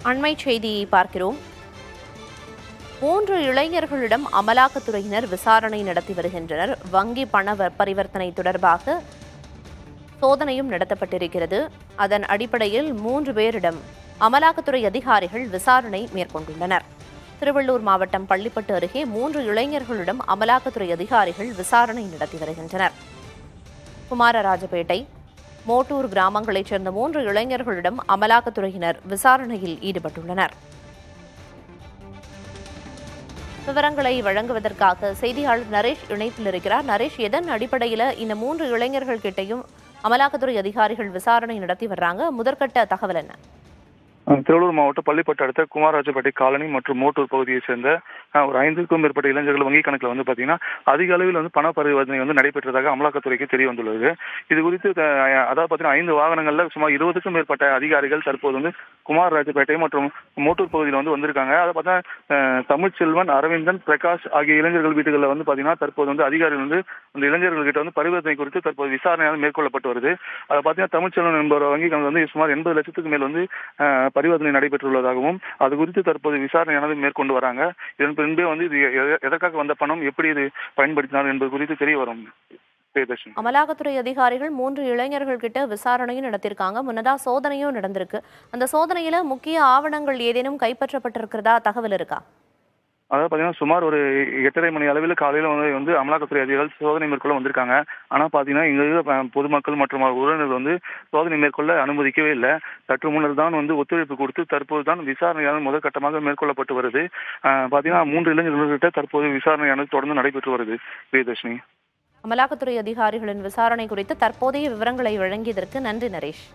அண்மை செய்தியை பார்க்கிறோம். 3 இளைஞர்களிடம் அமலாக்கத்துறையினர் விசாரணை நடத்தி வருகின்றனர். வங்கி பண பரிவர்த்தனை தொடர்பாக சோதனையும் நடத்தப்பட்டிருக்கிறது. அதன் அடிப்படையில் 3 பேரிடம் அமலாக்கத்துறை அதிகாரிகள் விசாரணை மேற்கொண்டுள்ளனர். திருவள்ளூர் மாவட்டம் பள்ளிப்பட்டு அருகே 3 இளைஞர்களிடம் அமலாக்கத்துறை அதிகாரிகள் விசாரணை நடத்தி வருகின்றனர். குமாரராஜபேட்டை, மோட்டூர் கிராமங்களைச் சேர்ந்த 3 இளைஞர்களிடம் அமலாக்கத்துறையினர் விசாரணையில் ஈடுபட்டுள்ளனர். விவரங்களை வழங்குவதற்காக செய்தியாளர் நரேஷ் இணைப்பில் இருக்கிறார். நரேஷ், எதன் அடிப்படையில் இந்த 3 இளைஞர்கள் கிட்டையும் அமலாக்கத்துறை அதிகாரிகள் விசாரணை நடத்தி வர்றாங்க? முதற்கட்ட தகவல் என்ன? திருவள்ளூர் மாவட்டம் பள்ளிப்பட்டு அடுத்த குமாரராஜபேட்டை காலனி மற்றும் மோட்டூர் பகுதியை சேர்ந்த ஒரு 5க்கும் மேற்பட்ட இளைஞர்கள் வங்கி கணக்கில் பாத்தீங்கன்னா அதிக அளவில் பண பரிவர்த்தனை நடைபெற்றதாக அமலாக்கத்துறைக்கு தெரிய வந்துள்ளது. இது குறித்து அதாவது பாத்தீங்கன்னா 5 வாகனங்கள்ல சுமார் 20க்கும் மேற்பட்ட அதிகாரிகள் தற்போது குமாரராஜபேட்டை மற்றும் மோட்டூர் பகுதியில் வந்திருக்காங்க. அதை பார்த்தா தமிழ்ச்செல்வன், அரவிந்தன், பிரகாஷ் ஆகிய இளைஞர்கள் வீடுகளில் பாத்தீங்கன்னா தற்போது அதிகாரிகள் அந்த இளைஞர்கள் கிட்ட பரிவர்த்தனை குறித்து தற்போது விசாரணை மேற்கொள்ளப்பட்டு வருது. அதை பாத்தீங்கன்னா தமிழ்ச்செல்வன் என்பவர் வங்கி கணக்கு சுமார் 80 லட்சத்துக்கு மேல் பரிவர்த்தனை நடைபெற்றுள்ளதாகவும் அது குறித்து தற்போது விசாரணையானது மேற்கொண்டு வராங்க. இதன் பின்பே இது எதற்காக வந்த பணம், எப்படி இது பயன்படுத்தினார் என்பது குறித்து தெரிய வரும். அமலாக்கத்துறை அதிகாரிகள் 3 இளைஞர்கள் கிட்ட விசாரணையும் நடத்திருக்காங்க. முன்னதா சோதனையும் நடந்திருக்கு. அந்த சோதனையில முக்கிய ஆவணங்கள் ஏதேனும் கைப்பற்றப்பட்டிருக்கிறதா தகவல் இருக்கா? அதாவது பாத்தீங்கன்னா சுமார் ஒரு 8:30 மணி அளவில் காலையில் அமலாக்கத்துறை அதிகாரிகள் சோதனை மேற்கொள்ள வந்திருக்காங்க. ஆனா பாத்தீங்கன்னா இங்க பொதுமக்கள் மற்றும் உறவினர்கள் சோதனை மேற்கொள்ள அனுமதிக்கவே இல்லை. சற்று முன்னர் தான் ஒத்துழைப்பு கொடுத்து தற்போதுதான் விசாரணையானது முதற்கட்டமாக மேற்கொள்ளப்பட்டு வருது. பாத்தீங்கன்னா 3 இளைஞர்கள்கிட்ட தற்போது விசாரணையானது தொடர்ந்து நடைபெற்று வருது. பிரியதர்ஷினி, அமலாக்கத்துறை அதிகாரிகளின் விசாரணை குறித்து தற்போதைய விவரங்களை வழங்கியதற்கு நன்றி நரேஷ்.